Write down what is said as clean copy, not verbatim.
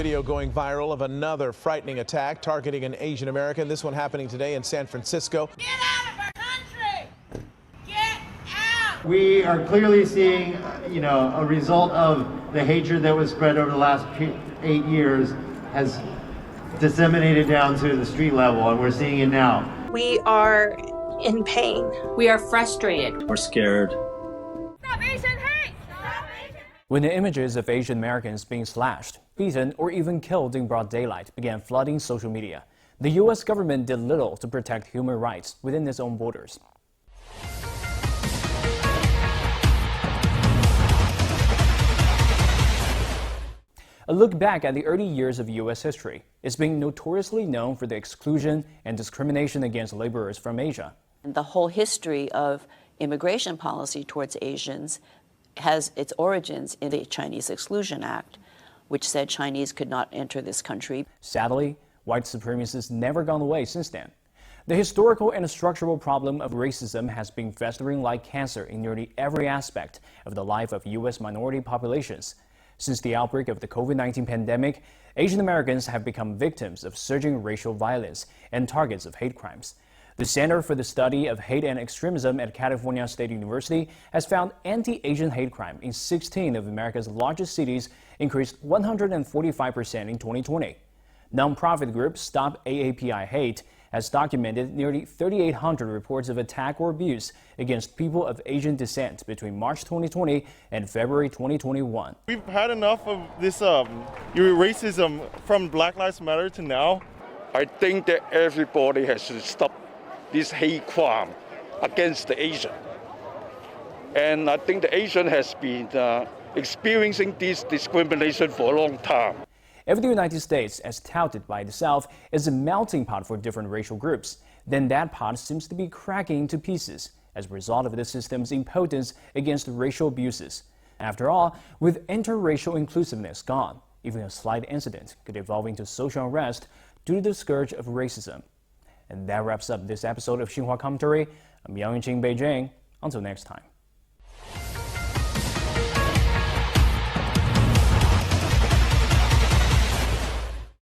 Video going viral of another frightening attack targeting an Asian American. This one happening today in San Francisco. Get out of our country! Get out! We are clearly seeing, a result of the hatred that was spread over the last 8 years has disseminated down to the street level, and we're seeing it now. We are in pain. We are frustrated. We're scared. Stop Asian hate! Stop Asian hate! When the images of Asian Americans being slashed, beaten, or even killed in broad daylight began flooding social media, the U.S. government did little to protect human rights within its own borders. A look back at the early years of U.S. history is being notoriously known for the exclusion and discrimination against laborers from Asia. The whole history of immigration policy towards Asians has its origins in the Chinese Exclusion Act, which said Chinese could not enter this country. Sadly, white supremacy has never gone away since then. The historical and structural problem of racism has been festering like cancer in nearly every aspect of the life of U.S. minority populations. Since the outbreak of the COVID-19 pandemic, Asian Americans have become victims of surging racial violence and targets of hate crimes. The Center for the Study of Hate and Extremism at California State University has found anti-Asian hate crime in 16 of America's largest cities increased 145% in 2020. Nonprofit group Stop AAPI Hate has documented nearly 3,800 reports of attack or abuse against people of Asian descent between March 2020 and February 2021. We've had enough of this racism from Black Lives Matter to now. I think that everybody has to stop this hate crime against the Asian. And I think the Asian has been experiencing this discrimination for a long time. If the United States, as touted by the South, is a melting pot for different racial groups, then that pot seems to be cracking to pieces as a result of the system's impotence against racial abuses. After all, with interracial inclusiveness gone, even a slight incident could evolve into social unrest due to the scourge of racism. And that wraps up this episode of Xinhua Commentary. I'm Yang Yunqing, Beijing. Until next time.